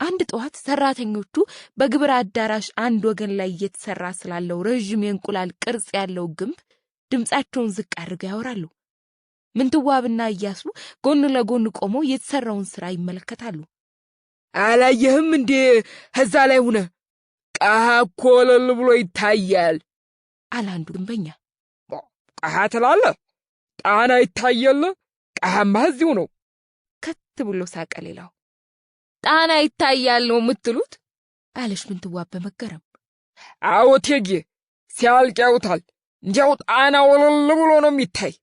አንድ ጠዋት ሰራተኞቹ በግብር አዳራሽ አንድ ወገን ላይ እየተሰራ ስላለው ረጅም የእንቁላል ቅርጽ ያለው ግንብ ድምጻቸውን ዝቅ አድርገው ያወራሉ። ምንትዋብና ኢያሱ ጎን ለጎን ቆመው የተሰራውን ስራ ይመለከታሉ። አላየህም እንዴ ከዛ ላይ ሆነ ቀሃ እኮ ወለል ብሎ ይታያል አለ አንዱ ግንበኛ። ቀሃ ትላለህ? ጣና ይታያል? ቀሃማ እዚሁ ነው ከት ብሎ ሳቀ ሌላው። ጣና ይታያል ነው የምትሉት? አለች ምንትዋብ በመገረም። አዎ እቴጌ፣ ሲያልቅ ያውታል እንዲያው ጣና ወለል ብሎ ነው የሚታይ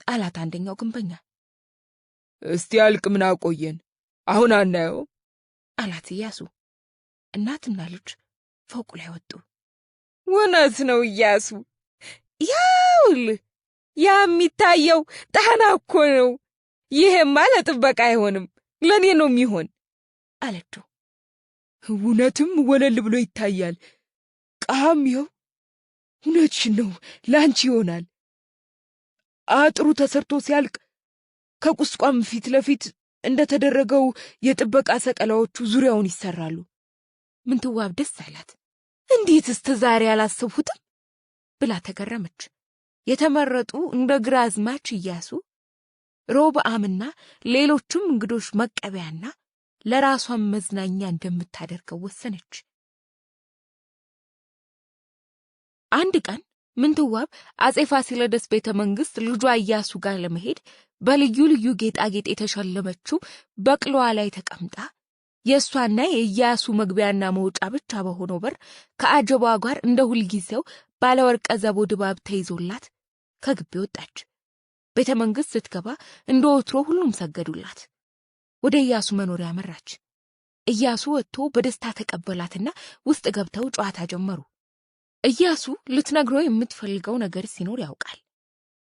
አላት አንደኛው ግንበኛ። እስቲ ያልቅ ምን አቆየን አሁን አናየው አላት ኢያሱ። እናትና ልጅ ፎቁ ላይ ወጡ። እውነት ነው ኢያሱ፣ ያውልህ ያ የሚታየው ጣና እኮ ነው። ይሄማ ለጥበቃ አይሆንም ለኔ ነው የሚሆን አለችው። እውነትም ወለል ብሎ ይታያል። ቀሃም ይኸው እውነትሽን ነው ላንቺ ይሆናል። አጥሩ ተሰርቶ ሲያልቅ ከቁስቋም ፊት ለፊት እንደተደረገው የጥበቃ ሰቀላዎቹ ዙሪያውን ይሰራሉ። ምንትዋብ ደስ አላት። እንዴት እስከ ዛሬ አላሰብሁትም ብላ ተገረመች። የተመረጡ እንደ ግራዝማች ኢያሱ፣ ሮብዓምና ሌሎችም እንግዶች መቀበያና ለራሷም መዝናኛ እንደምታደርገው ወሰነች። አንድ ቀን ምንትዋብ አጼ ፋሲለደስ ቤተ መንግስት ልጇ ኢያሱ ጋር ለመሄድ በልዩ ልዩ ጌጣጌጥ የተሸለመችው በቅሎዋ ላይ ተቀምጣ የእሷና የኢያሱ መግቢያና መውጫ ብቻ በሆነው በር ከአጀቧ ጋር እንደ ሁልጊዜው ባለወርቀ ዘቦ ድባብ ተይዞላት ከግቢ ወጣች። ቤተ መንግስት ስትገባ እንደ ወትሮ ሁሉም ሰገዱላት። ወደ ኢያሱ መኖሪያ መራች። ኢያሱ ወጥቶ በደስታ ተቀበላትና ውስጥ ገብተው ጨዋታ ጀመሩ። ኢያሱ ልትነግረው የምትፈልገው ነገር ሲኖር ያውቃል።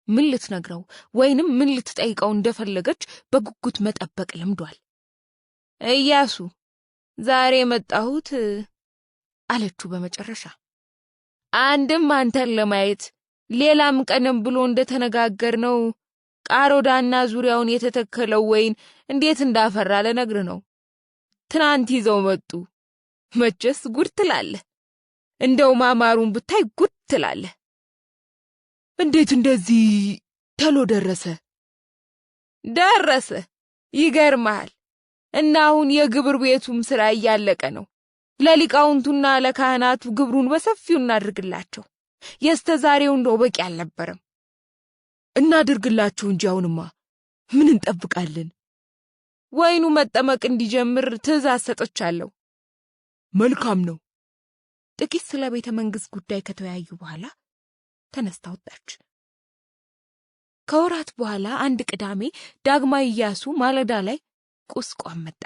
ምን ልትነግረው ወይንም ምን ልትጠይቀው እንደፈለገች በጉጉት መጠበቅ ለምዷል። ኢያሱ ዛሬ መጣሁት አለችው በመጨረሻ። አንድም አንተን ለማየት ሌላም ቀንም ብሎ እንደተነጋገርነው ቃሮዳና ዙሪያውን የተተከለው ወይን እንዴት እንዳፈራ ለነግር ነው። ትናንት ይዘው መጡ። መቼስ ጉድ ትላለህ። እንደው ማማሩን ብታይ ጉድ ትላለህ። እንዴት እንደዚህ ተሎ ደረሰ? ደረሰ ይገርማል። እና አሁን የግብር ቤቱም ስራ እያለቀ ነው። ለሊቃውንቱና ለካህናቱ ግብሩን በሰፊው እናድርግላቸው። የስተዛሬው እንደው በቂ አልነበረም። እናድርግላቸው እንጂ አሁንማ ምን እንጠብቃለን? ወይኑ መጠመቅ እንዲጀምር ትእዛዝ ሰጥቻለሁ። መልካም ነው። ጥቂት ስለ ቤተ መንግስት ጉዳይ ከተወያዩ በኋላ ተነስታ ወጣች። ከወራት በኋላ አንድ ቅዳሜ ዳግማዊ ኢያሱ ማለዳ ላይ ቁስቋም መጣ።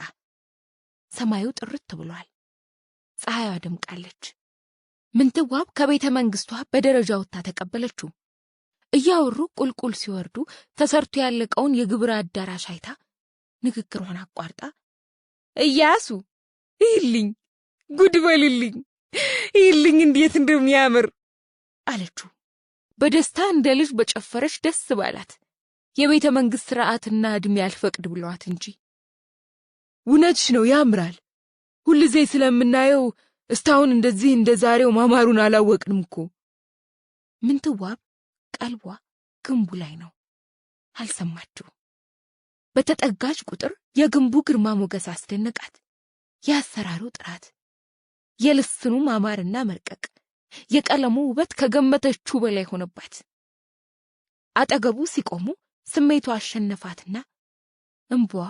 ሰማዩ ጥርት ብሏል። ፀሐይዋ ደምቃለች። ምንትዋብ ከቤተ መንግስቷ በደረጃ ወጥታ ተቀበለችው። እያወሩ ቁልቁል ሲወርዱ ተሰርቶ ያለቀውን የግብር አዳራሽ አይታ ንግግሯን አቋርጣ ኢያሱ ይልኝ ጉድ በልልኝ ይልኝ እንዴት እንደሚያምር አለችው። በደስታ እንደ ልጅ በጨፈረች ደስ ባላት። የቤተ መንግስት ሥርዓትና ዕድሜ ያልፈቅድ ብለዋት እንጂ። እውነትሽ ነው ያምራል። ሁልጊዜ ስለምናየው እስካሁን እንደዚህ እንደ ዛሬው ማማሩን አላወቅንም እኮ። ምንትዋብ ቀልቧ ግንቡ ላይ ነው። አልሰማችው። በተጠጋች ቁጥር የግንቡ ግርማ ሞገስ አስደነቃት። የአሰራሩ ጥራት፣ የልስኑ ማማርና መርቀቅ፣ የቀለሙ ውበት ከገመተችው በላይ ሆነባት። አጠገቡ ሲቆሙ ስሜቷ አሸነፋትና እንባዋ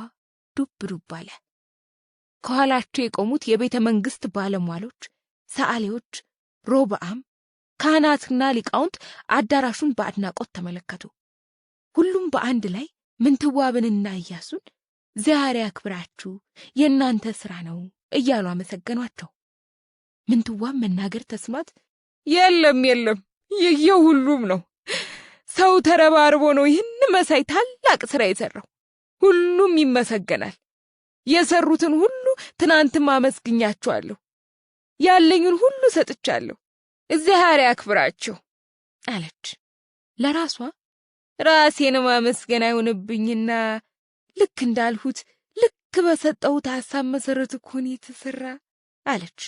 ዱብ ዱብ አለ። ከኋላቸው የቆሙት የቤተ መንግስት ባለሟሎች፣ ሰዓሊዎች፣ ሮብዓም፣ ካህናትና ሊቃውንት አዳራሹን በአድናቆት ተመለከቱ። ሁሉም በአንድ ላይ ምንትዋብንና ኢያሱን ዛሬ አክብራችሁ የእናንተ ሥራ ነው እያሉ አመሰገኗቸው። ምንትዋብ መናገር ተስኗት የለም የሁሉም ነው። ሰው ተረባርቦ ነው ይህን መሳይ ታላቅ ሥራ የሠራው። ሁሉም ይመሰገናል። የሰሩትን ሁሉ ትናንትም አመስግኛቸዋለሁ። ያለኝን ሁሉ ሰጥቻለሁ። ዛሬ አክብራቸው አለች። ለራሷ ራሴን ማመስገን አይሆንብኝና ልክ እንዳልሁት ልክ በሰጠሁት ሐሳብ መሰረት እኮ ነው የተሰራ አለች።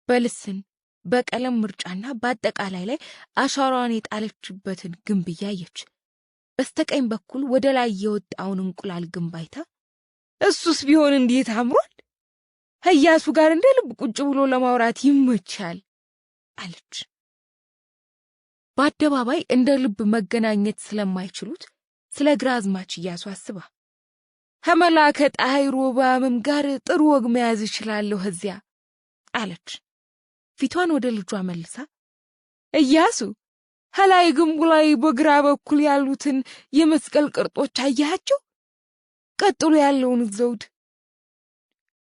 በልስን በቀለም ምርጫና በአጠቃላይ ላይ አሻራዋን የጣለችበትን ግንብ እያየች በስተቀኝ በኩል ወደ ላይ የወጣውን እንቁላል ግንብ አይታ እሱስ ቢሆን እንዴት አምሯል! ከኢያሱ ጋር እንደ ልብ ቁጭ ብሎ ለማውራት ይመቻል አለች። በአደባባይ እንደ ልብ መገናኘት ስለማይችሉት ስለ ግራዝማች ኢያሱ አስባ ከመላከ ፀሐይ ሮብዓምም ጋር ጥሩ ወግ መያዝ እችላለሁ እዚያ አለች። ፊቷን ወደ ልጇ መልሳ ኢያሱ ከላይ ግንቡ ላይ በግራ በኩል ያሉትን የመስቀል ቅርጾች አያቸው? ቀጥሎ ያለውን ዘውድ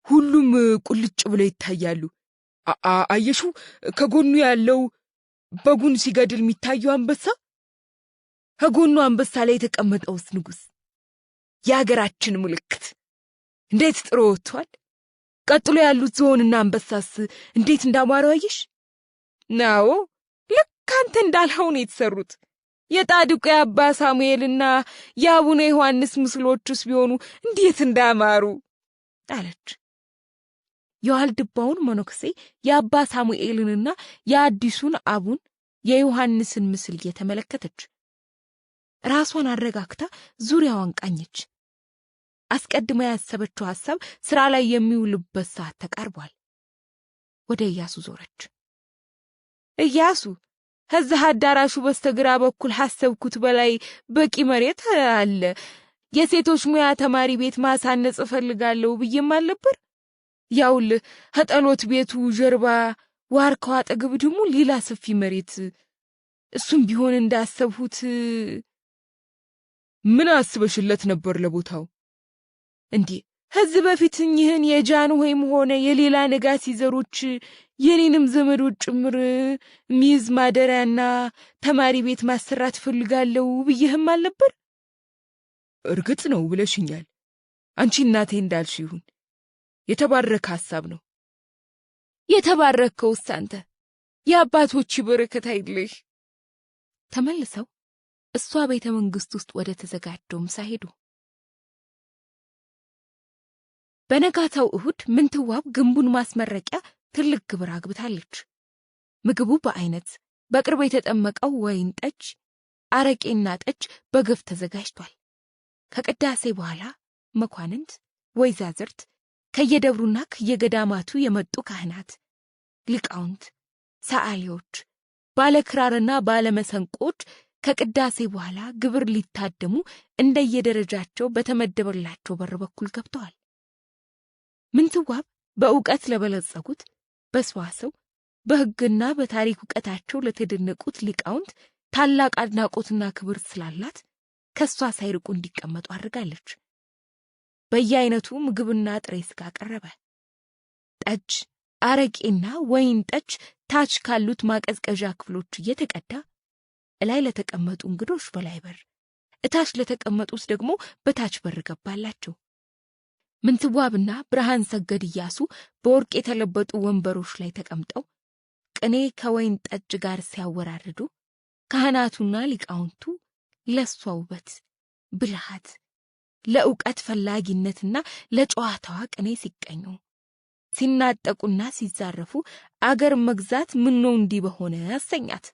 ሁሉም ቁልጭ ብለው ይታያሉ። አየሹ? ከጎኑ ያለው በጉን ሲገድል የሚታየው አንበሳ፣ ከጎኑ አንበሳ ላይ የተቀመጠውስ ንጉሥ፣ የሀገራችን ምልክት እንዴት ጥሩ ወጥቷል! ቀጥሎ ያሉት ዝሆንና አንበሳስ እንዴት እንዳማረው አየሽ? ናው ልክ አንተ እንዳልኸው ነው የተሰሩት። የጻድቁ የአባ ሳሙኤልና የአቡነ ዮሐንስ ምስሎቹስ ቢሆኑ እንዴት እንዳማሩ አለች። የዋልድባውን መነኩሴ የአባ ሳሙኤልንና የአዲሱን አቡን የዮሐንስን ምስል እየተመለከተች ራሷን አረጋግታ ዙሪያዋን ቃኘች። አስቀድማ ያሰበችው ሐሳብ ሥራ ላይ የሚውልበት ሰዓት ተቃርቧል። ወደ ኢያሱ ዞረች። ኢያሱ ከዚህ አዳራሹ በስተግራ በኩል ሐሰብኩት በላይ በቂ መሬት አለ። የሴቶች ሙያ ተማሪ ቤት ማሳነጽ እፈልጋለሁ ብዬም አልነበር? ያውልህ ከጸሎት ቤቱ ጀርባ ዋርካው አጠገብ ደግሞ ሌላ ሰፊ መሬት፣ እሱም ቢሆን እንዳሰብሁት። ምን አስበሽለት ነበር ለቦታው? እንዴ ከዚህ በፊት እኚህን የጃንሆይም ሆነ የሌላ ነጋሲ ዘሮች የኔንም ዘመዶች ጭምር ሚዝ ማደሪያና ተማሪ ቤት ማሰራት እፈልጋለሁ ብዬህም አልነበር? እርግጥ ነው ብለሽኛል። አንቺ እናቴ እንዳልሽ ይሁን። የተባረከ ሐሳብ ነው። የተባረከውስ አንተ፣ የአባቶች በረከት አይለሽ። ተመልሰው እሷ ቤተ መንግሥት ውስጥ ወደ ተዘጋጀው ምሳ ሄዱ። በነጋታው እሁድ ምንትዋብ ግንቡን ማስመረቂያ ትልቅ ግብር አግብታለች። ምግቡ በአይነት በቅርብ የተጠመቀው ወይን ጠጅ፣ አረቄና ጠጅ በገፍ ተዘጋጅቷል። ከቅዳሴ በኋላ መኳንንት፣ ወይዛዝርት፣ ከየደብሩና ከየገዳማቱ የመጡ ካህናት፣ ሊቃውንት፣ ሰዓሊዎች፣ ባለክራርና ባለመሰንቆች ከቅዳሴ በኋላ ግብር ሊታደሙ እንደየደረጃቸው በተመደበላቸው በር በኩል ገብተዋል። ምንትዋብ በእውቀት ለበለጸጉት በሰዋሰው በሕግና በታሪክ ዕውቀታቸው ለተደነቁት ሊቃውንት ታላቅ አድናቆትና ክብር ስላላት ከሷ ሳይርቁ እንዲቀመጡ አድርጋለች። በየአይነቱ ምግብና ጥሬ ሥጋ ቀረበ። ጠጅ፣ አረቄና ወይን ጠጅ ታች ካሉት ማቀዝቀዣ ክፍሎች እየተቀዳ እላይ ለተቀመጡ እንግዶች በላይ በር፣ እታች ለተቀመጡት ደግሞ በታች በር ገባላቸው። ምንትዋብና ብርሃን ሰገድ ኢያሱ በወርቅ የተለበጡ ወንበሮች ላይ ተቀምጠው ቅኔ ከወይን ጠጅ ጋር ሲያወራርዱ፣ ካህናቱና ሊቃውንቱ ለሷ ውበት፣ ብልሃት፣ ለእውቀት ፈላጊነትና ለጨዋታዋ ቅኔ ሲቀኙ፣ ሲናጠቁና ሲዛረፉ አገር መግዛት ምነው እንዲህ በሆነ አሰኛት።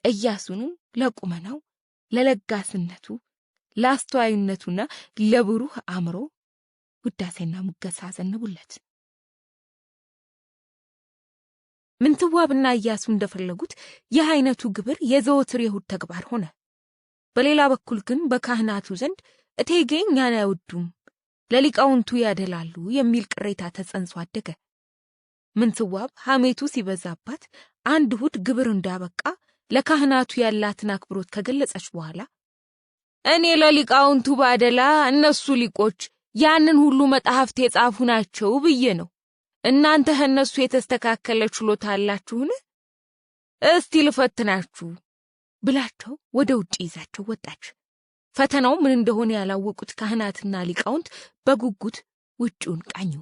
ኢያሱንም ለቁመናው፣ ለለጋስነቱ፣ ለአስተዋይነቱና ለብሩህ አእምሮ ውዳሴና ሙገሳ ዘነቡለት። ምንትዋብና ኢያሱ እንደፈለጉት ይህ አይነቱ ግብር የዘወትር የእሁድ ተግባር ሆነ። በሌላ በኩል ግን በካህናቱ ዘንድ እቴጌ እኛን አይወዱም፣ ለሊቃውንቱ ያደላሉ የሚል ቅሬታ ተጸንሶ አደገ። ምንትዋብ ሐሜቱ ሲበዛባት አንድ እሁድ ግብር እንዳበቃ ለካህናቱ ያላትን አክብሮት ከገለጸች በኋላ እኔ ለሊቃውንቱ ባደላ እነሱ ሊቆች ያንን ሁሉ መጽሐፍት የጻፉ ናቸው ብዬ ነው። እናንተ ከእነሱ የተስተካከለ ችሎታ አላችሁን? እስቲ ልፈትናችሁ ብላቸው ወደ ውጭ ይዛቸው ወጣች። ፈተናው ምን እንደሆነ ያላወቁት ካህናትና ሊቃውንት በጉጉት ውጭውን ቃኙ።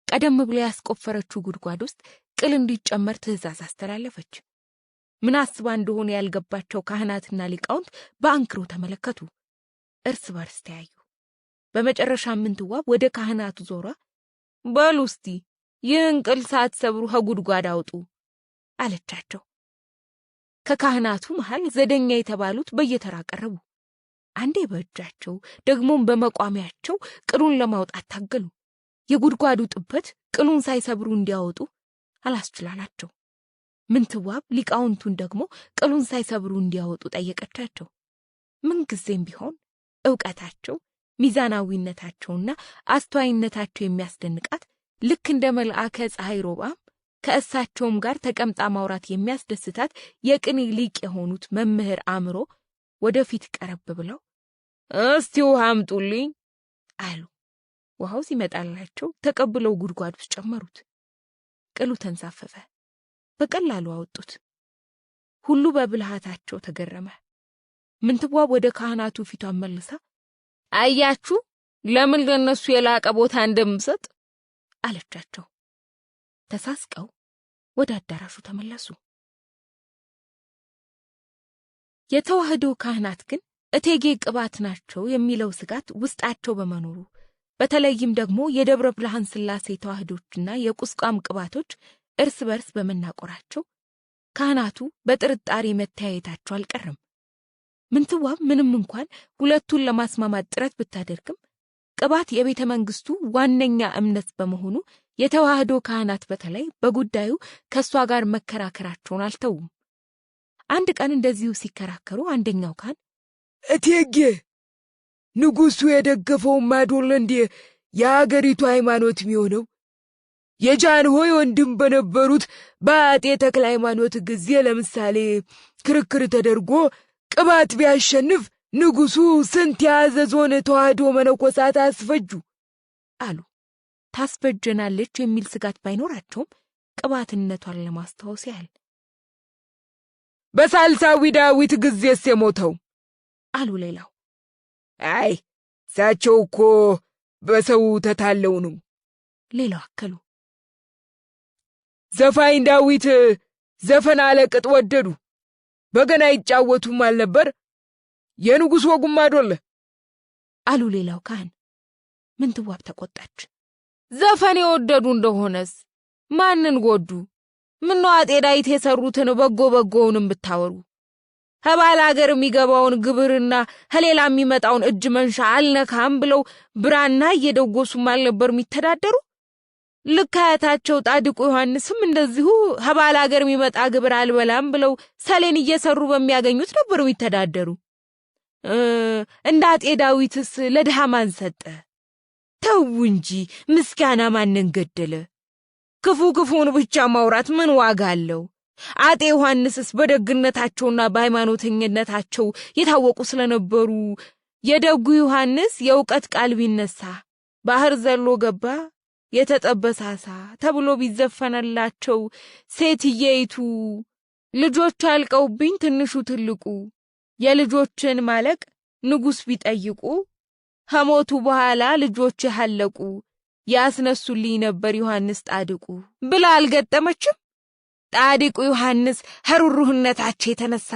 ቀደም ብሎ ያስቆፈረችው ጉድጓድ ውስጥ ቅል እንዲጨመር ትእዛዝ አስተላለፈች። ምን አስባ እንደሆነ ያልገባቸው ካህናትና ሊቃውንት በአንክሮ ተመለከቱ። እርስ በርስ ተያዩ። በመጨረሻ ምንትዋብ ወደ ካህናቱ ዞራ በሉ እስቲ ይህን ቅል ሳትሰብሩ ከጉድጓድ አውጡ አለቻቸው። ከካህናቱ መሃል ዘደኛ የተባሉት በየተራ ቀረቡ። አንዴ በእጃቸው ደግሞም በመቋሚያቸው ቅሉን ለማውጣት ታገሉ። የጉድጓዱ ጥበት ቅሉን ሳይሰብሩ እንዲያወጡ አላስችላላቸው። ምንትዋብ ሊቃውንቱን ደግሞ ቅሉን ሳይሰብሩ እንዲያወጡ ጠየቀቻቸው። ምንጊዜም ቢሆን ዕውቀታቸው፣ ሚዛናዊነታቸውና አስተዋይነታቸው የሚያስደንቃት ልክ እንደ መልአከ ፀሐይ ሮብዓም ከእሳቸውም ጋር ተቀምጣ ማውራት የሚያስደስታት የቅኔ ሊቅ የሆኑት መምህር አእምሮ ወደፊት ቀረብ ብለው እስቲ ውሃ አምጡልኝ አሉ። ውሃው ሲመጣላቸው ተቀብለው ጉድጓድ ውስጥ ጨመሩት። ቅሉ ተንሳፈፈ። በቀላሉ አወጡት። ሁሉ በብልሃታቸው ተገረመ። ምንትዋብ ወደ ካህናቱ ፊቷን መልሳ አያችሁ ለምን ለነሱ የላቀ ቦታ እንደምሰጥ አለቻቸው። ተሳስቀው ወደ አዳራሹ ተመለሱ። የተዋህዶ ካህናት ግን እቴጌ ቅባት ናቸው የሚለው ስጋት ውስጣቸው በመኖሩ በተለይም ደግሞ የደብረ ብርሃን ሥላሴ ተዋህዶችና የቁስቋም ቅባቶች እርስ በርስ በመናቆራቸው ካህናቱ በጥርጣሬ መተያየታቸው አልቀረም። ምንትዋብ ምንም እንኳን ሁለቱን ለማስማማት ጥረት ብታደርግም ቅባት የቤተ መንግስቱ ዋነኛ እምነት በመሆኑ የተዋህዶ ካህናት በተለይ በጉዳዩ ከሷ ጋር መከራከራቸውን አልተውም። አንድ ቀን እንደዚሁ ሲከራከሩ አንደኛው ካህን እቴጌ ንጉሱ የደገፈው ማዶለ እንዴ የአገሪቱ ሃይማኖት የሚሆነው የጃንሆይ ወንድም በነበሩት በአጤ ተክለ ሃይማኖት ጊዜ ለምሳሌ ክርክር ተደርጎ ቅባት ቢያሸንፍ ንጉሱ ስንት ያዘዞን ተዋህዶ መነኮሳት አስፈጁ አሉ። ታስፈጀናለች የሚል ስጋት ባይኖራቸውም ቅባትነቷን ለማስታወስ ያህል በሳልሳዊ ዳዊት ጊዜስ የሞተው አሉ ሌላው። አይ እሳቸው እኮ በሰው ተታለው ነው ሌላው አከሉ። ዘፋኝ ዳዊት ዘፈን አለቅጥ ወደዱ በገና ይጫወቱም አልነበር የንጉሥ ወጉም አዶለ አሉ ሌላው ካህን። ምንትዋብ ተቆጣች። ዘፈን የወደዱ እንደሆነስ ማንን ጎዱ? ምነው አጤ ዳዊት የሰሩትን በጎውንም ብታወሩ ከባል አገር የሚገባውን ግብርና ከሌላ የሚመጣውን እጅ መንሻ አልነካም ብለው ብራና እየደጎሱም አልነበር የሚተዳደሩ? ልክ አያታቸው ጻድቁ ዮሐንስም እንደዚሁ ከባል አገር የሚመጣ ግብር አልበላም ብለው ሰሌን እየሰሩ በሚያገኙት ነበር የሚተዳደሩ። እንደ አጤ ዳዊትስ ለድሃ ማን ሰጠ? ተው እንጂ ምስጋና ማንን ገደለ? ክፉን ብቻ ማውራት ምን ዋጋ አለው? አጤ ዮሐንስስ በደግነታቸውና በሃይማኖተኝነታቸው የታወቁ ስለነበሩ የደጉ ዮሐንስ የእውቀት ቃል ቢነሳ ባህር ዘሎ ገባ የተጠበሰ ዓሣ ተብሎ ቢዘፈነላቸው ሴትየይቱ ልጆች አልቀውብኝ ትንሹ ትልቁ የልጆችን ማለቅ ንጉሥ ቢጠይቁ ከሞቱ በኋላ ልጆች ያለቁ ያስነሱልኝ ነበር ዮሐንስ ጻድቁ ብላ አልገጠመችም? ጻድቁ ዮሐንስ ሩህሩህነታቸው የተነሳ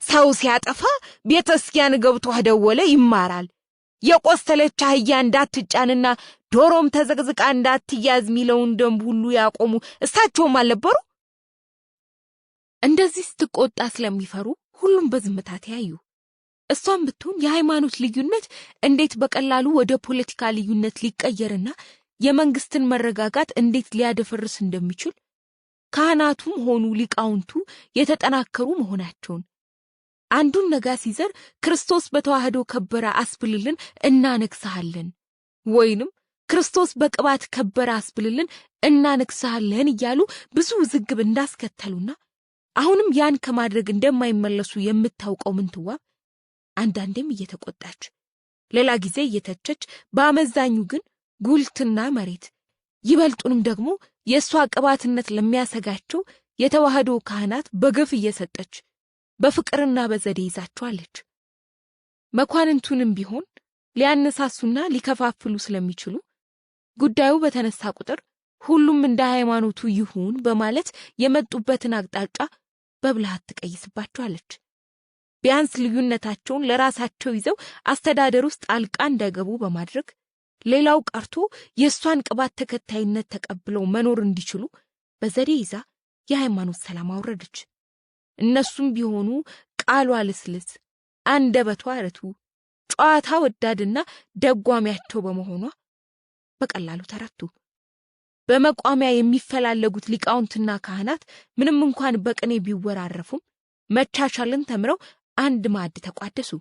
ሰው ሲያጠፋ ቤተክርስቲያን ገብቶ ደወለ ይማራል። የቆሰለች አህያ እንዳትጫንና ዶሮም ተዘቅዝቃ እንዳትያዝ ሚለውን ደንብ ሁሉ ያቆሙ እሳቸውም አልነበሩ? እንደዚህ ስትቆጣ ስለሚፈሩ ሁሉም በዝምታ ተያዩ። እሷም ብትሆን የሃይማኖት ልዩነት እንዴት በቀላሉ ወደ ፖለቲካ ልዩነት ሊቀየርና የመንግስትን መረጋጋት እንዴት ሊያደፈርስ እንደሚችል ካህናቱም ሆኑ ሊቃውንቱ የተጠናከሩ መሆናቸውን አንዱን ነጋሲ ዘር ክርስቶስ በተዋህዶ ከበረ አስብልልን እናነግሳለን ወይንም ክርስቶስ በቅባት ከበረ አስብልልን እናነግሳለን እያሉ ብዙ ውዝግብ እንዳስከተሉና አሁንም ያን ከማድረግ እንደማይመለሱ የምታውቀው ምንትዋብ አንዳንዴም እየተቆጣች ሌላ ጊዜ እየተቸች በአመዛኙ ግን ጉልትና መሬት ይበልጡንም ደግሞ የእሷ ቅባትነት ለሚያሰጋቸው የተዋህዶ ካህናት በግፍ እየሰጠች በፍቅርና በዘዴ ይዛቸዋለች። መኳንንቱንም ቢሆን ሊያነሳሱና ሊከፋፍሉ ስለሚችሉ ጉዳዩ በተነሳ ቁጥር ሁሉም እንደ ሃይማኖቱ ይሁን በማለት የመጡበትን አቅጣጫ በብልሃት ትቀይስባቸዋለች። ቢያንስ ልዩነታቸውን ለራሳቸው ይዘው አስተዳደር ውስጥ ጣልቃ እንዳይገቡ በማድረግ ሌላው ቀርቶ የእሷን ቅባት ተከታይነት ተቀብለው መኖር እንዲችሉ በዘዴ ይዛ የሃይማኖት ሰላም አውረደች። እነሱም ቢሆኑ ቃሏ ልስልስ፣ አንደበቷ ርቱ፣ ጨዋታ ወዳድና ደጓሚያቸው በመሆኗ በቀላሉ ተረቱ። በመቋሚያ የሚፈላለጉት ሊቃውንትና ካህናት ምንም እንኳን በቅኔ ቢወራረፉም መቻቻልን ተምረው አንድ ማዕድ ተቋደሱ።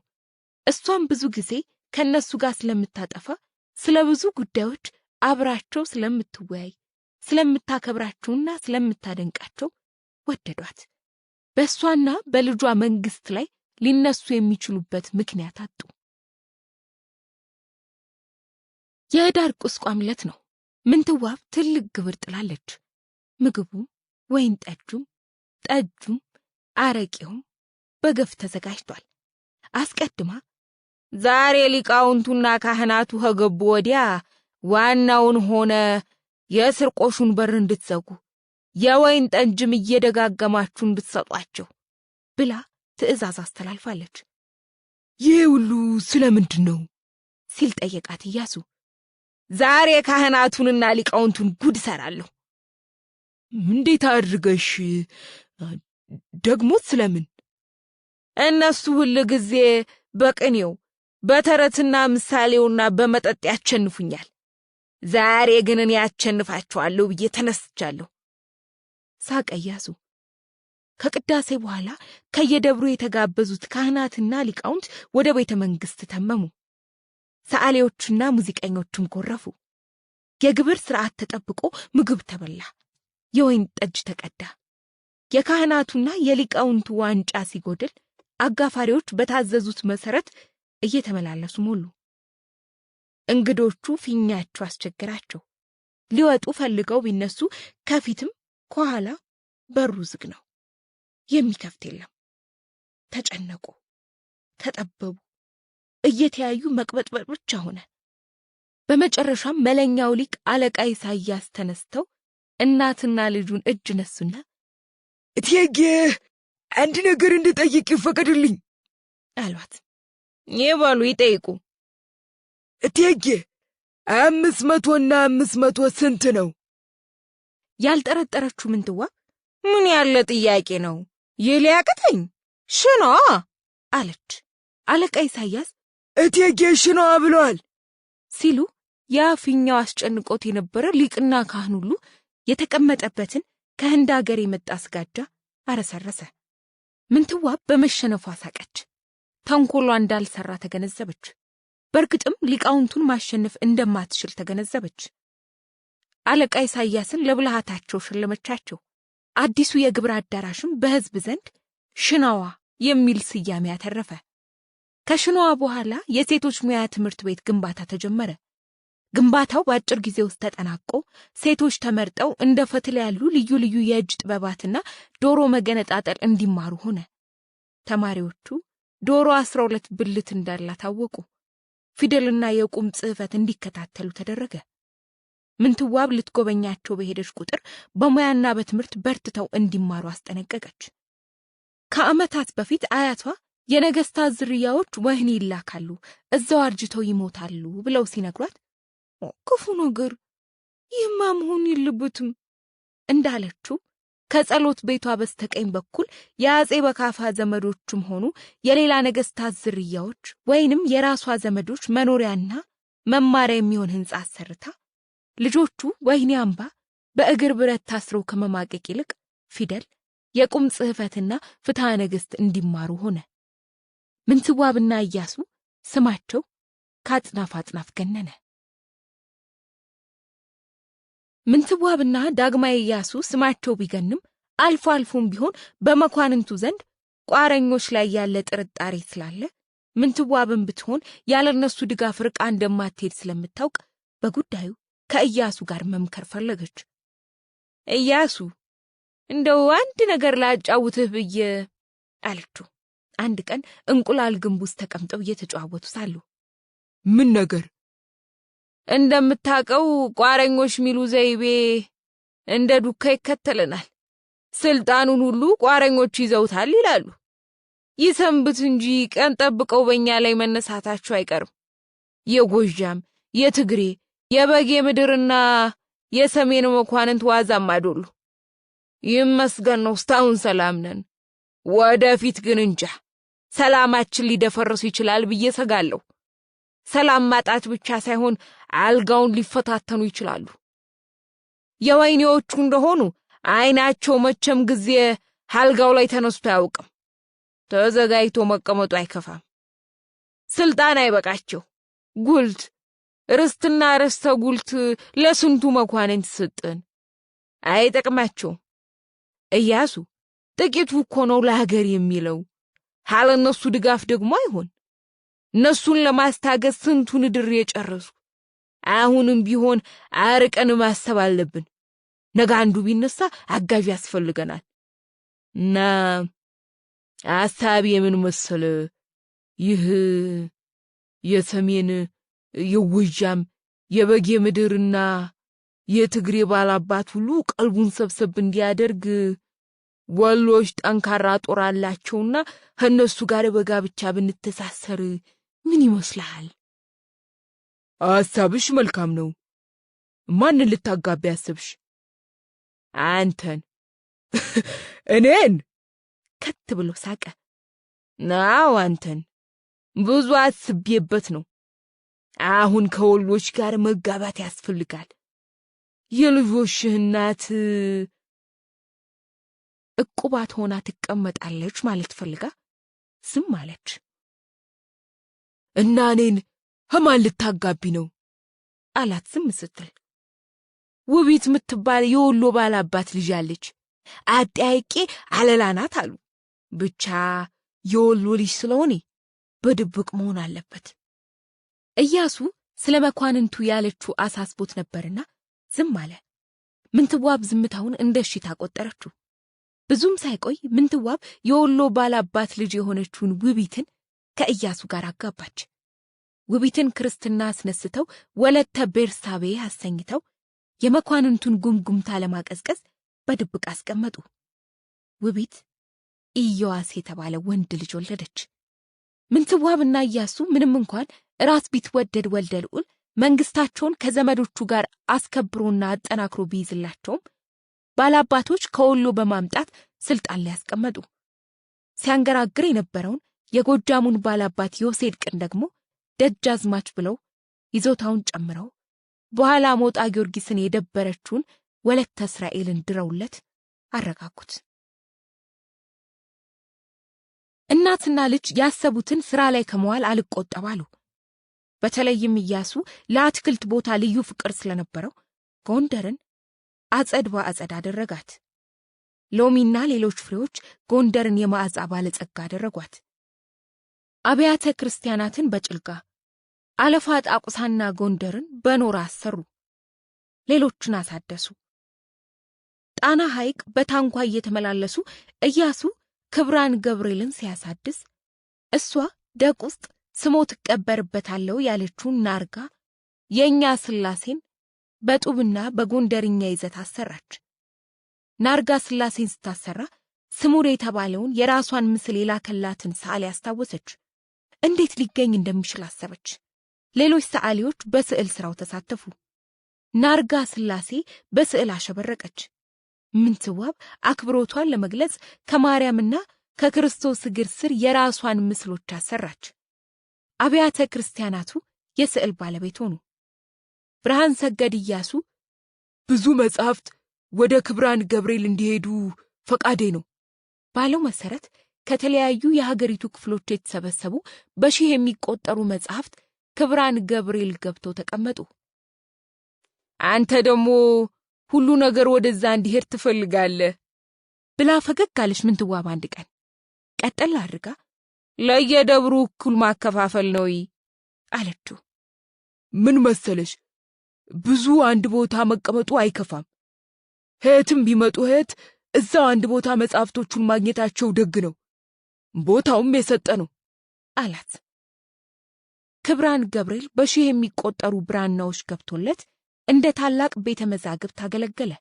እሷም ብዙ ጊዜ ከነሱ ጋር ስለምታጠፋ ስለ ብዙ ጉዳዮች አብራቸው ስለምትወያይ፣ ስለምታከብራቸውና ስለምታደንቃቸው ወደዷት። በእሷና በልጇ መንግስት ላይ ሊነሱ የሚችሉበት ምክንያት አጡ። የህዳር ቁስቋም ዕለት ነው። ምንትዋብ ትልቅ ግብር ጥላለች። ምግቡም፣ ወይን ጠጁም፣ አረቄውም በገፍ ተዘጋጅቷል። አስቀድማ ዛሬ ሊቃውንቱና ካህናቱ ከገቡ ወዲያ ዋናውን ሆነ የስርቆሹን በር እንድትዘጉ የወይን ጠጅም እየደጋገማችሁ እንድትሰጧቸው ብላ ትእዛዝ አስተላልፋለች። ይህ ሁሉ ስለምንድን ነው ሲል ጠየቃት ኢያሱ። ዛሬ ካህናቱንና ሊቃውንቱን ጉድ ሰራለሁ። እንዴት አድርገሽ? ደግሞ ስለምን? እነሱ ሁሉ ጊዜ በቅኔው በተረትና ምሳሌውና በመጠጥ ያቸንፉኛል። ዛሬ ግን እኔ ያቸንፋቸዋለሁ ብዬ ተነስቻለሁ። ሳቀ ኢያሱ። ከቅዳሴ በኋላ ከየደብሩ የተጋበዙት ካህናትና ሊቃውንት ወደ ቤተ መንግሥት ተመሙ። ሰዓሊዎችና ሙዚቀኞችም ጎረፉ። የግብር ሥርዓት ተጠብቆ ምግብ ተበላ፣ የወይን ጠጅ ተቀዳ። የካህናቱና የሊቃውንቱ ዋንጫ ሲጎድል አጋፋሪዎች በታዘዙት መሰረት እየተመላለሱ ሞሉ። እንግዶቹ ፊኛቸው አስቸገራቸው። ሊወጡ ፈልገው ቢነሱ ከፊትም ከኋላ በሩ ዝግ ነው፣ የሚከፍት የለም። ተጨነቁ፣ ተጠበቡ፣ እየተያዩ መቅበጥበጥ ብቻ ሆነ። በመጨረሻም መለኛው ሊቅ አለቃ ኢሳይያስ ተነስተው እናትና ልጁን እጅ ነሱና እቴጌ አንድ ነገር እንድጠይቅ ይፈቀድልኝ አሏት። ይበሉ ይጠይቁ። እቴጌ 500ና 500 ስንት ነው? ያልጠረጠረችው ምንትዋብ ምን ያለ ጥያቄ ነው? ይህ ሊያቅተኝ ሽኗ አለች። አለቃ ኢሳይያስ እቴጌ ሽኗ ብለዋል ሲሉ ያፊኛው አስጨንቆት የነበረ ሊቅና ካህን ሁሉ የተቀመጠበትን ከህንድ አገር የመጣ ስጋጃ አረሰረሰ። ምንትዋብ በመሸነፏ ሳቀች። ተንኮሏ እንዳልሰራ ተገነዘበች። በርግጥም ሊቃውንቱን ማሸነፍ እንደማትችል ተገነዘበች። አለቃ ኢሳይያስን ለብልሃታቸው ሸለመቻቸው። አዲሱ የግብር አዳራሽም በሕዝብ ዘንድ ሽናዋ የሚል ስያሜ ያተረፈ። ከሽናዋ በኋላ የሴቶች ሙያ ትምህርት ቤት ግንባታ ተጀመረ። ግንባታው በአጭር ጊዜ ውስጥ ተጠናቆ ሴቶች ተመርጠው እንደ ፈትል ያሉ ልዩ ልዩ የእጅ ጥበባትና ዶሮ መገነጣጠል እንዲማሩ ሆነ። ተማሪዎቹ ዶሮ 12 ብልት እንዳላት ታወቁ። ፊደልና የቁም ጽሕፈት እንዲከታተሉ ተደረገ። ምንትዋብ ልትጎበኛቸው በሄደች ቁጥር በሙያና በትምህርት በርትተው እንዲማሩ አስጠነቀቀች። ከዓመታት በፊት አያቷ የነገስታት ዝርያዎች ወህኒ ይላካሉ፣ እዛው አርጅተው ይሞታሉ ብለው ሲነግሯት ክፉ ነገር ይህማ መሆን የለበትም እንዳለችው ከጸሎት ቤቷ በስተቀኝ በኩል የአጼ በካፋ ዘመዶችም ሆኑ የሌላ ነገስታት ዝርያዎች ወይንም የራሷ ዘመዶች መኖሪያና መማሪያ የሚሆን ሕንጻ አሰርታ ልጆቹ ወህኒ አምባ በእግር ብረት ታስረው ከመማቀቅ ይልቅ ፊደል፣ የቁም ጽሕፈትና ፍትሐ ነገሥት እንዲማሩ ሆነ። ምንትዋብና ኢያሱ ስማቸው ከአጽናፍ አጽናፍ ገነነ። ምንትዋብና ዳግማዊ ኢያሱ ስማቸው ቢገንም አልፎ አልፎም ቢሆን በመኳንንቱ ዘንድ ቋረኞች ላይ ያለ ጥርጣሬ ስላለ ምንትዋብን ብትሆን ያለነሱ ድጋፍ ርቃ እንደማትሄድ ስለምታውቅ በጉዳዩ ከኢያሱ ጋር መምከር ፈለገች። ኢያሱ እንደው አንድ ነገር ላጫውትህ ብዬ አለችው። አንድ ቀን እንቁላል ግንብ ውስጥ ተቀምጠው እየተጨዋወቱ ሳሉ ምን ነገር? እንደምታውቀው ቋረኞች ሚሉ ዘይቤ እንደ ዱካ ይከተለናል። ስልጣኑን ሁሉ ቋረኞች ይዘውታል ይላሉ። ይሰንብት እንጂ ቀን ጠብቀው በእኛ ላይ መነሳታቸው አይቀርም። የጎጃም፣ የትግሬ፣ የበጌ ምድርና የሰሜን መኳንንት ዋዛም አይደሉ። ይመስገን ነው እስካሁን ሰላም ነን። ወደፊት ግን እንጃ ሰላማችን ሊደፈርስ ይችላል ብዬ ሰጋለሁ። ሰላም ማጣት ብቻ ሳይሆን አልጋውን ሊፈታተኑ ይችላሉ። የወይኔዎቹ እንደሆኑ አይናቸው መቼም ጊዜ አልጋው ላይ ተነስቶ አያውቅም። ተዘጋጅቶ መቀመጡ አይከፋም። ስልጣን አይበቃቸው። ጉልት ርስትና ርስተ ጉልት ለስንቱ መኳንንት ስጥን አይጠቅማቸውም። ኢያሱ ጥቂቱ እኮ ነው ለሀገር የሚለው። ያለ እነሱ ድጋፍ ደግሞ አይሆን። እነሱን ለማስታገስ ስንቱን ድር የጨረሱ። አሁንም ቢሆን አርቀን ማሰብ አለብን። ነገ አንዱ ቢነሳ አጋዥ ያስፈልገናል። እና ሐሳብ የምን መሰለ? ይህ የሰሜን የጎጃም የበጌ ምድርና የትግሬ ባላባት ሁሉ ቀልቡን ሰብሰብ እንዲያደርግ ወሎች ጠንካራ ጦር አላቸውና ከእነሱ ጋር በጋብቻ ብንተሳሰር ምን ይመስልሃል? ሐሳብሽ መልካም ነው። ማንን ልታጋቢ ያሰብሽ? አንተን። እኔን? ከት ብሎ ሳቀ። ናው አንተን። ብዙ አስቤበት ነው። አሁን ከወሎች ጋር መጋባት ያስፈልጋል። የልጆችህ እናት ዕቁባት ሆና ትቀመጣለች ማለት ፈልጋ ዝም አለች። እና እኔን ከማን ልታጋቢ ነው አላት ዝም ስትል። ውቢት የምትባል የወሎ ባላባት ልጅ አለች። አጠያይቄ አለላ ናት አሉ። ብቻ የወሎ ልጅ ስለሆነ በድብቅ መሆን አለበት። ኢያሱ ስለ መኳንንቱ ያለችው አሳስቦት ነበርና ዝም አለ። ምንትዋብ ዝምታውን እንደ እሽታ ቆጠረችው። ብዙም ሳይቆይ ምንትዋብ የወሎ ባላባት ልጅ የሆነችውን ውቢትን ከኢያሱ ጋር አጋባች። ውቢትን ክርስትና አስነስተው ወለተ ቤርሳቤ አሰኝተው የመኳንንቱን ጉምጉምታ ለማቀዝቀዝ በድብቅ አስቀመጡ። ውቢት ኢዮአስ የተባለ ወንድ ልጅ ወለደች። ምንትዋብና ኢያሱ ምንም እንኳን ራስ ቢትወደድ ወልደ ልዑል መንግስታቸውን ከዘመዶቹ ጋር አስከብሮና አጠናክሮ ቢይዝላቸውም ባላባቶች ከወሎ በማምጣት ስልጣን ላይ ያስቀመጡ። ሲያንገራግር የነበረውን የጎጃሙን ባላባት ዮሴድቅን ደግሞ ደጃዝማች ብለው ይዞታውን ጨምረው በኋላ ሞጣ ጊዮርጊስን የደበረችውን ወለተ እስራኤልን ድረውለት አረጋጉት። እናትና ልጅ ያሰቡትን ሥራ ላይ ከመዋል አልቆጠባሉ። በተለይም ኢያሱ ለአትክልት ቦታ ልዩ ፍቅር ስለነበረው ጎንደርን አጸድ በአጸድ አደረጋት። ሎሚና ሌሎች ፍሬዎች ጎንደርን የመዓዛ ባለጸጋ አደረጓት። አብያተ ክርስቲያናትን በጭልጋ አለፋ ጣቁሳና ጎንደርን በኖራ አሰሩ። ሌሎችን አሳደሱ። ጣና ሐይቅ በታንኳ እየተመላለሱ ኢያሱ ክብራን ገብርኤልን ሲያሳድስ እሷ ደቅ ውስጥ ስሞ ትቀበርበታለው ያለችውን ናርጋ የኛ ስላሴን በጡብና በጎንደርኛ ይዘት አሰራች። ናርጋ ስላሴን ስታሰራ ስሙር የተባለውን የራሷን ምስል የላከላትን ሰዓሊ አስታወሰች። እንዴት ሊገኝ እንደሚችል አሰበች። ሌሎች ሰዓሊዎች በስዕል ሥራው ተሳተፉ። ናርጋ ስላሴ በስዕል አሸበረቀች። ምንትዋብ አክብሮቷን ለመግለጽ ከማርያምና ከክርስቶስ እግር ስር የራሷን ምስሎች አሰራች። አብያተ ክርስቲያናቱ የስዕል ባለቤት ሆኑ። ብርሃን ሰገድ ኢያሱ ብዙ መጻሕፍት ወደ ክብራን ገብርኤል እንዲሄዱ ፈቃዴ ነው ባለው መሰረት ከተለያዩ የሀገሪቱ ክፍሎች የተሰበሰቡ በሺህ የሚቆጠሩ መጻሕፍት ክብራን ገብርኤል ገብተው ተቀመጡ። አንተ ደግሞ ሁሉ ነገር ወደዛ እንዲሄድ ትፈልጋለህ ብላ ፈገግ አለች ምንትዋብ አንድ ቀን። ቀጠል አድርጋ ለየደብሩ እኩል ማከፋፈል ነው አለችው። ምን መሰለሽ፣ ብዙ አንድ ቦታ መቀመጡ አይከፋም። እህትም ቢመጡ እህት እዛው አንድ ቦታ መጻሕፍቶቹን ማግኘታቸው ደግ ነው። ቦታውም የሰጠ ነው አላት። ክብራን ገብርኤል በሺህ የሚቆጠሩ ብራናዎች ገብቶለት እንደ ታላቅ ቤተ መዛግብት አገለገለ።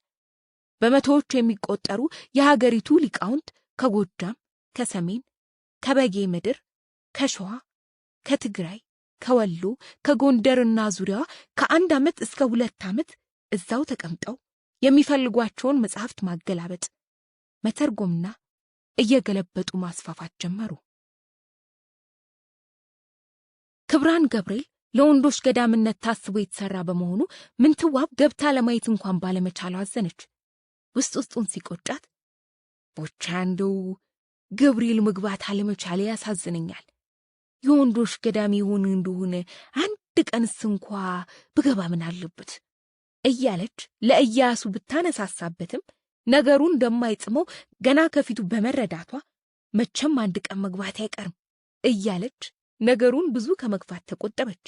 በመቶዎች የሚቆጠሩ የሀገሪቱ ሊቃውንት ከጎጃም፣ ከሰሜን፣ ከበጌ ምድር፣ ከሸዋ፣ ከትግራይ፣ ከወሎ፣ ከጎንደርና ዙሪያዋ ከ1 ዓመት እስከ 2 ዓመት እዛው ተቀምጠው የሚፈልጓቸውን መጽሐፍት ማገላበጥ፣ መተርጎምና እየገለበጡ ማስፋፋት ጀመሩ። ክብራን ገብርኤል ለወንዶች ገዳምነት ታስቦ የተሰራ በመሆኑ ምንትዋብ ገብታ ለማየት እንኳን ባለመቻሏ አዘነች። ውስጡን ሲቆጫት ቦቻ እንደው ገብርኤል መግባት አለመቻሌ ያሳዝነኛል። የወንዶች ገዳም ይሆን እንደሆነ አንድ ቀንስ እንኳ ብገባ ምን አለበት እያለች ለኢያሱ ብታነሳሳበትም ነገሩ እንደማይጽመው ገና ከፊቱ በመረዳቷ መቼም አንድ ቀን መግባት አይቀርም እያለች ነገሩን ብዙ ከመግፋት ተቆጠበች።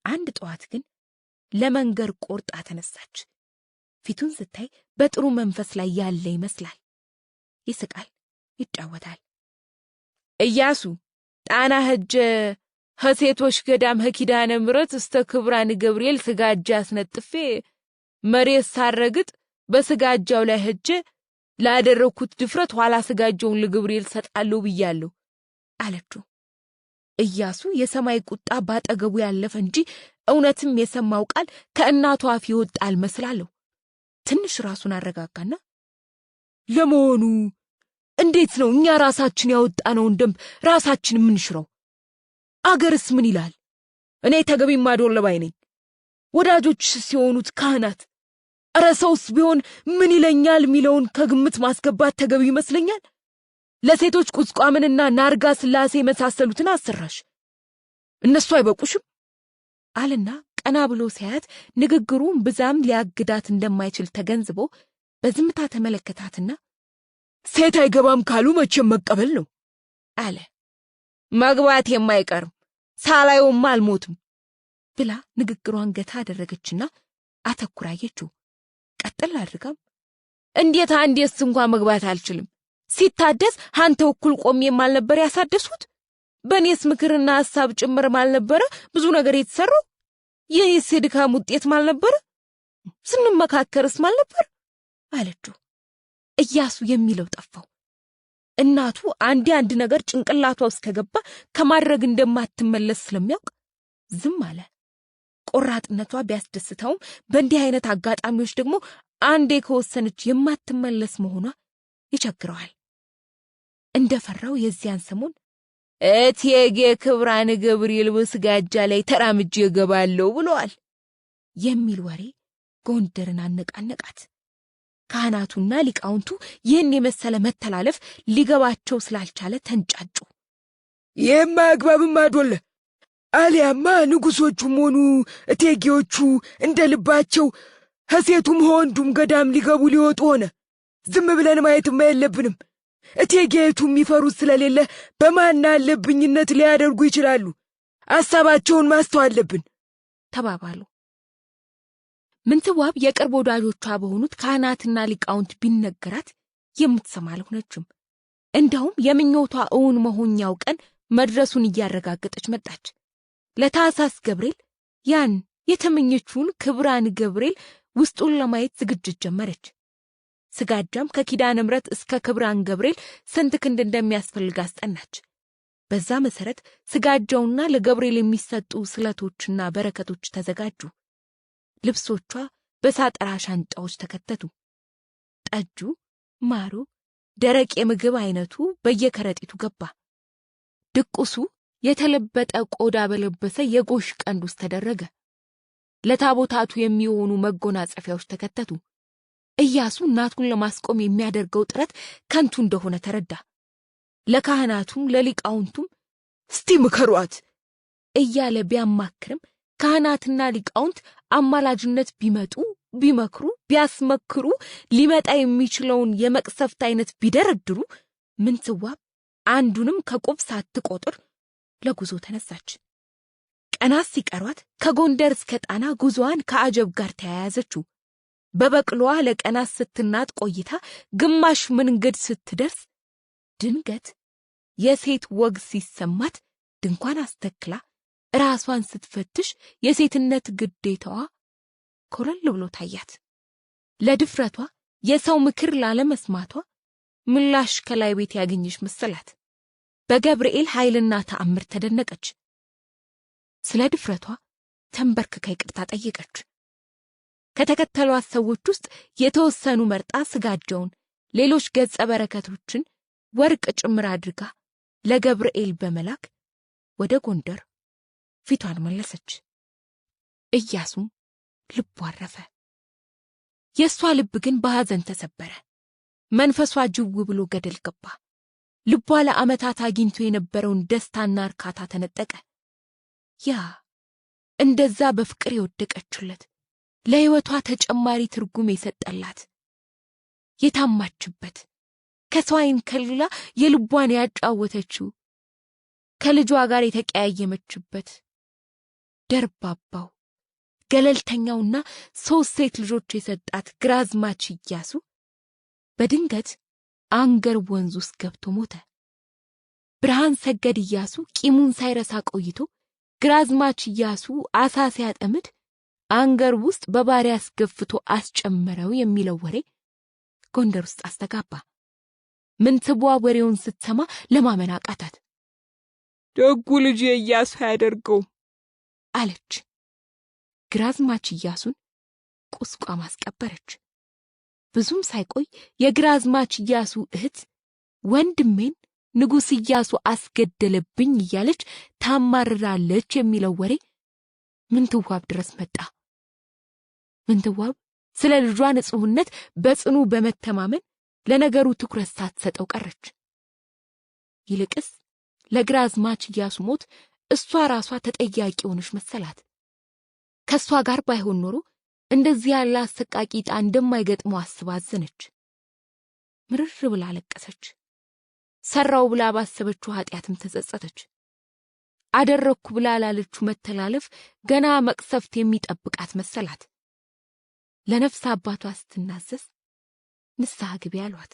አንድ ጠዋት ግን ለመንገር ቆርጣ ተነሳች። ፊቱን ስታይ በጥሩ መንፈስ ላይ ያለ ይመስላል። ይስቃል፣ ይጫወታል። ኢያሱ ጣና ሄጄ ሴቶች ገዳም ኪዳነ ምሕረት እስተ ክብራን ገብርኤል ስጋጃ አስነጥፌ መሬት ሳረግጥ በስጋጃው ላይ ሄጄ ላደረኩት ድፍረት ኋላ ስጋጃውን ለገብርኤል ሰጣለሁ ብያለሁ አለችው። ኢያሱ የሰማይ ቁጣ ባጠገቡ ያለፈ እንጂ እውነትም የሰማው ቃል ከእናቱ አፍ ይወጣ አልመስላለሁ። ትንሽ ራሱን አረጋጋና ለመሆኑ እንዴት ነው እኛ ራሳችን ያወጣነውን ደንብ ራሳችን የምንሽረው? አገርስ ምን ይላል? እኔ ተገቢ ማዶለባይ ነኝ። ወዳጆችስ ሲሆኑት ካህናት፣ እረ ሰውስ ቢሆን ምን ይለኛል ሚለውን ከግምት ማስገባት ተገቢ ይመስለኛል። ለሴቶች ቁስቋምንና ናርጋ ስላሴ መሳሰሉትን አሰራሽ፣ እነሱ አይበቁሽም አለና ቀና ብሎ ሲያያት ንግግሩን ብዛም ሊያግዳት እንደማይችል ተገንዝቦ በዝምታ ተመለከታትና ሴት አይገባም ካሉ መቼም መቀበል ነው አለ። መግባት የማይቀርም ሳላየውም አልሞትም ብላ ንግግሯን ገታ አደረገችና አተኩራየችው። ቀጥል አድርጋም እንዴት አንዴስ እንኳን መግባት አልችልም? ሲታደስ አንተ እኩል ቆሜም አልነበር ያሳደሱት? በኔስ ምክርና ሐሳብ ጭምር ማልነበረ ብዙ ነገር የተሰራው? ይህስ የድካም ውጤት ማልነበረ? ስንመካከርስ ማልነበር አለችው። ኢያሱ የሚለው ጠፋው። እናቱ አንድ ነገር ጭንቅላቷ ውስጥ ከገባ ከማድረግ እንደማትመለስ ስለሚያውቅ ዝም አለ። ቆራጥነቷ ቢያስደስተውም በእንዲህ አይነት አጋጣሚዎች ደግሞ አንዴ ከወሰነች የማትመለስ መሆኗ ይቸግረዋል። እንደፈራው የዚያን ሰሞን እቴጌ ክብራን ገብርኤል በስጋጃ ላይ ተራምጄ እገባለሁ ብለዋል የሚል ወሬ ጎንደርን አነቃነቃት። ካህናቱና ሊቃውንቱ ይህን የመሰለ መተላለፍ ሊገባቸው ስላልቻለ ተንጫጩ። ይህማ አግባብም አዶለ፣ አሊያማ ንጉሶቹም ሆኑ እቴጌዎቹ እንደ ልባቸው ከሴቱም ከወንዱም ገዳም ሊገቡ ሊወጡ ሆነ። ዝም ብለን ማየትማ የለብንም። እቴጌቱ የሚፈሩት ስለሌለ በማን አለብኝነት ሊያደርጉ ይችላሉ። ሐሳባቸውን ማስተው አለብን ተባባሉ። ምንትዋብ የቅርብ ወዳጆቿ በሆኑት ካህናትና ሊቃውንት ቢነገራት የምትሰማ አልሆነችም። እንደውም የምኞቷ እውን መሆኛው ቀን መድረሱን እያረጋገጠች መጣች። ለታኅሳስ ገብርኤል ያን የተመኘችውን ክብራን ገብርኤል ውስጡን ለማየት ዝግጅት ጀመረች። ስጋጃም ከኪዳነ ምሕረት እስከ ክብራን ገብርኤል ስንት ክንድ እንደሚያስፈልግ አስጠናች። በዛ መሰረት ስጋጃውና ለገብርኤል የሚሰጡ ስለቶችና በረከቶች ተዘጋጁ። ልብሶቿ በሳጠራ ሻንጣዎች ተከተቱ። ጠጁ፣ ማሩ፣ ደረቅ የምግብ አይነቱ በየከረጢቱ ገባ። ድቁሱ የተለበጠ ቆዳ በለበሰ የጎሽ ቀንድ ውስጥ ተደረገ። ለታቦታቱ የሚሆኑ መጎናጸፊያዎች ተከተቱ። ኢያሱ እናቱን ለማስቆም የሚያደርገው ጥረት ከንቱ እንደሆነ ተረዳ። ለካህናቱም ለሊቃውንቱም እስቲ ምከሯት እያለ ቢያማክርም ካህናትና ሊቃውንት አማላጅነት ቢመጡ ቢመክሩ ቢያስመክሩ ሊመጣ የሚችለውን የመቅሰፍት አይነት ቢደረድሩ ምንትዋብ አንዱንም ከቁብ ሳትቆጥር ለጉዞ ተነሳች። ቀናት ሲቀሯት ከጎንደር እስከ ጣና ጉዞዋን ከአጀብ ጋር ተያያዘችው። በበቅሎዋ ለቀናት ስትናጥ ቆይታ ግማሽ መንገድ ስትደርስ ድንገት የሴት ወግ ሲሰማት ድንኳን አስተክላ ራሷን ስትፈትሽ የሴትነት ግዴታዋ ኮለል ብሎ ታያት። ለድፍረቷ የሰው ምክር ላለመስማቷ ምላሽ ከላይ ቤት ያገኘሽ መሰላት። በገብርኤል ኃይልና ተአምር ተደነቀች። ስለ ድፍረቷ ተንበርክካ ይቅርታ ጠየቀች። ከተከተሏት ሰዎች ውስጥ የተወሰኑ መርጣ ስጋጃውን፣ ሌሎች ገጸ በረከቶችን ወርቅ ጭምር አድርጋ ለገብርኤል በመላክ ወደ ጎንደር ፊቷን መለሰች። ኢያሱም ልቡ አረፈ። የሷ ልብ ግን በሐዘን ተሰበረ። መንፈሷ ጅው ብሎ ገደል ገባ። ልቧ ለዓመታት አግኝቶ የነበረውን ደስታና እርካታ ተነጠቀ። ያ እንደዛ በፍቅር የወደቀችለት ለሕይወቷ ተጨማሪ ትርጉም የሰጠላት የታማችበት ከሰው ዓይን ከልላ የልቧን ያጫወተችው ከልጇ ጋር የተቀያየመችበት ደርባባው ገለልተኛውና 3 ሴት ልጆች የሰጣት ግራዝማች ኢያሱ በድንገት አንገር ወንዝ ውስጥ ገብቶ ሞተ። ብርሃን ሰገድ ኢያሱ ቂሙን ሳይረሳ ቆይቶ ግራዝማች ኢያሱ አሳ ሲያጠምድ አንገር ውስጥ በባሪያ አስገፍቶ አስጨመረው የሚለው ወሬ ጎንደር ውስጥ አስተጋባ። ምንትዋብ ወሬውን ስትሰማ ለማመን አቃታት። ደጉ ልጅ ኢያሱ ያደርገው አለች። ግራዝማች ኢያሱን ቁስቋም አስቀበረች። ብዙም ሳይቆይ የግራዝማች ኢያሱ እህት ወንድሜን ንጉሥ ኢያሱ አስገደለብኝ እያለች ታማርራለች የሚለው ወሬ ምንትዋብ ድረስ መጣ። ምንትዋብ ስለ ልጇ ንጹሕነት በጽኑ በመተማመን ለነገሩ ትኩረት ሳትሰጠው ቀረች። ይልቅስ ለግራዝማች ኢያሱ ሞት እሷ ራሷ ተጠያቂ ሆነች መሰላት። ከሷ ጋር ባይሆን ኖሮ እንደዚህ ያለ አሰቃቂ ዕጣ እንደማይገጥመው አስባ አዘነች። ምርር ብላ አለቀሰች። ሰራው ብላ ባሰበችው ኃጢአትም ተጸጸተች። አደረኩ ብላ ላለችው መተላለፍ ገና መቅሰፍት የሚጠብቃት መሰላት። ለነፍስ አባቷ ስትናዘዝ ንስሐ ግቢ አሏት።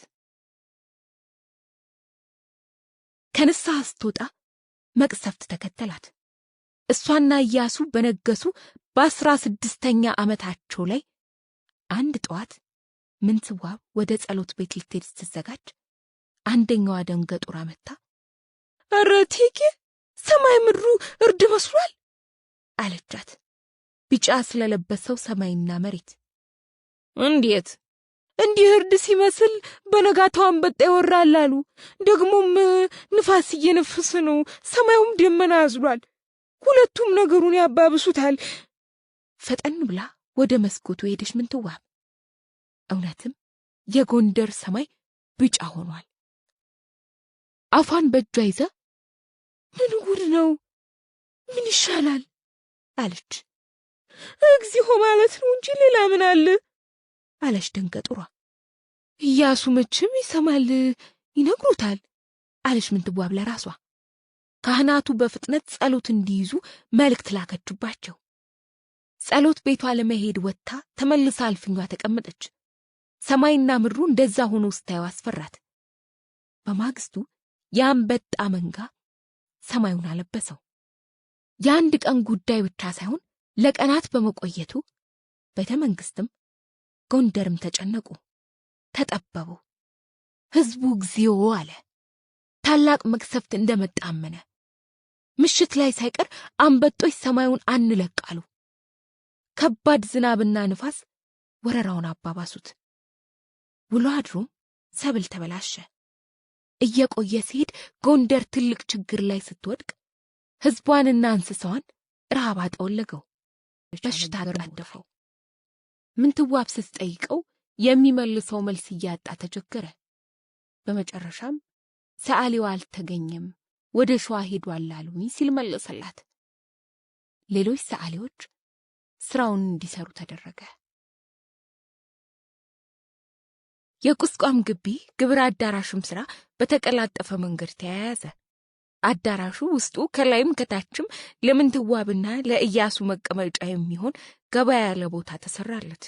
ከንስሐ ስትወጣ መቅሰፍት ተከተላት። እሷና ኢያሱ በነገሱ በ16ኛ ዓመታቸው ላይ አንድ ጠዋት ምንትዋብ ወደ ጸሎት ቤት ልትሄድ ስትዘጋጅ አንደኛዋ ደንገጡራ መጣ። ኧረ እቴጌ ሰማይ ምድሩ እርድ መስሏል አለቻት። ቢጫ ስለለበሰው ሰማይና መሬት። እንዴት እንዲህ እርድ ሲመስል በነጋታው አንበጣ ይወራል አሉ። ደግሞም ንፋስ እየነፈሰ ነው፣ ሰማዩም ደመና አዝሏል። ሁለቱም ነገሩን ያባብሱታል። ፈጠን ብላ ወደ መስኮቱ ሄደች ምንትዋብ። እውነትም የጎንደር ሰማይ ቢጫ ሆኗል። አፏን በእጇ ይዛ ምን ጉድ ነው? ምን ይሻላል አለች። እግዚኦ ማለት ነው እንጂ ሌላ ምን አለ አለች ደንገጡሯ። ኢያሱ መቼም ይሰማል፣ ይነግሩታል አለች ምንትዋብ ለራሷ። ካህናቱ በፍጥነት ጸሎት እንዲይዙ መልእክት ላከችባቸው። ጸሎት ቤቷ ለመሄድ ወጥታ ተመልሳ አልፍኟ ተቀመጠች። ሰማይና ምድሩ እንደዛ ሆኖ ስታየው አስፈራት። በማግስቱ የአንበጣ መንጋ ሰማዩን አለበሰው። የአንድ ቀን ጉዳይ ብቻ ሳይሆን ለቀናት በመቆየቱ ቤተ መንግስትም ጎንደርም ተጨነቁ፣ ተጠበቡ። ሕዝቡ እግዚኦ አለ። ታላቅ መቅሰፍት እንደመጣ አመነ። ምሽት ላይ ሳይቀር አንበጦች ሰማዩን አንለቃሉ። ከባድ ዝናብና ንፋስ ወረራውን አባባሱት። ውሎ አድሮም ሰብል ተበላሸ። እየቆየ ሲሄድ ጎንደር ትልቅ ችግር ላይ ስትወድቅ ሕዝቧንና እንስሳዋን ረሃብ አጠወለገው፣ በሽታ አጣደፈው። ምንትዋብ ስትጠይቀው የሚመልሰው መልስ እያጣ ተቸገረ። በመጨረሻም ሰዓሊው አልተገኘም፣ ወደ ሸዋ ሄዷል አሉኝ ሲል መለሰላት። ሌሎች ሰዓሊዎች ስራውን እንዲሰሩ ተደረገ። የቁስቋም ግቢ ግብር አዳራሽም ስራ በተቀላጠፈ መንገድ ተያያዘ። አዳራሹ ውስጡ ከላይም ከታችም ለምንትዋብና ለኢያሱ መቀመጫ የሚሆን ገባ ያለ ቦታ ተሰራለት።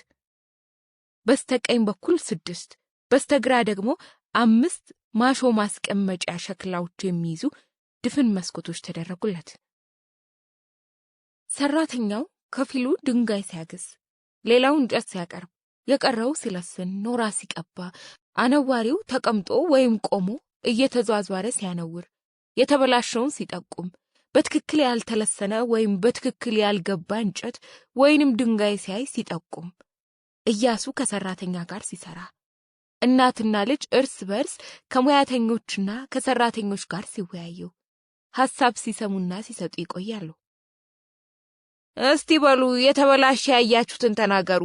በስተቀኝ በኩል 6 በስተግራ ደግሞ 5 ማሾ ማስቀመጫ ሸክላዎች የሚይዙ ድፍን መስኮቶች ተደረጉለት። ሰራተኛው ከፊሉ ድንጋይ ሲያግዝ፣ ሌላው እንጨት ሲያቀርብ፣ የቀረው ሲለስን ኖራ ሲቀባ፣ አነዋሪው ተቀምጦ ወይም ቆሞ እየተዟዟረ ሲያነውር፣ የተበላሸውን ሲጠቁም፣ በትክክል ያልተለሰነ ወይም በትክክል ያልገባ እንጨት ወይንም ድንጋይ ሲያይ ሲጠቁም፣ ኢያሱ ከሰራተኛ ጋር ሲሰራ፣ እናትና ልጅ እርስ በርስ ከሙያተኞችና ከሰራተኞች ጋር ሲወያዩ፣ ሐሳብ ሲሰሙና ሲሰጡ ይቆያሉ። እስቲ በሉ የተበላሸ ያያችሁትን ተናገሩ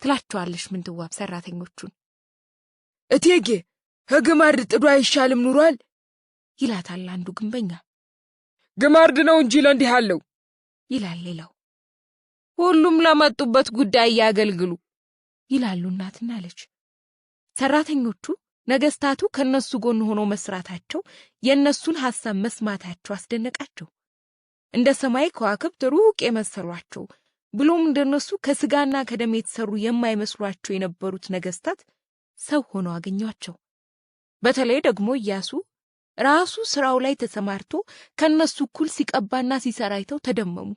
ትላቸዋለሽ ምንትዋብ ሰራተኞቹን። እቴጌ ከግማርድ ጥዶ አይሻልም ኑሯል ይላታል አንዱ ግንበኛ። ግማርድ ነው እንጂ ለእንዲህ አለው ይላል ሌላው። ሁሉም ለመጡበት ጉዳይ ያገልግሉ ይላሉ እናትና ልጅ። ሰራተኞቹ ነገስታቱ ከነሱ ጎን ሆኖ መስራታቸው፣ የነሱን ሐሳብ መስማታቸው አስደነቃቸው። እንደ ሰማይ ከዋክብት ሩቅ የመሰሏቸው ብሎም እንደነሱ ከስጋና ከደም የተሰሩ የማይመስሏቸው የነበሩት ነገስታት ሰው ሆነው አገኟቸው። በተለይ ደግሞ ኢያሱ ራሱ ስራው ላይ ተሰማርቶ ከነሱ እኩል ሲቀባና ሲሰራ አይተው ተደመሙ።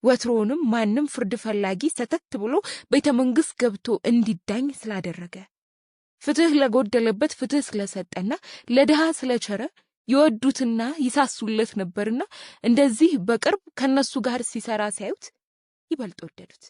ወትሮውንም ማንም ፍርድ ፈላጊ ሰተት ብሎ ቤተ መንግሥት ገብቶ እንዲዳኝ ስላደረገ፣ ፍትህ ለጎደለበት ፍትህ ስለሰጠና ለድሃ ስለቸረ ይወዱትና ይሳሱለት ነበርና እንደዚህ በቅርብ ከነሱ ጋር ሲሰራ ሲያዩት ይበልጥ ወደዱት።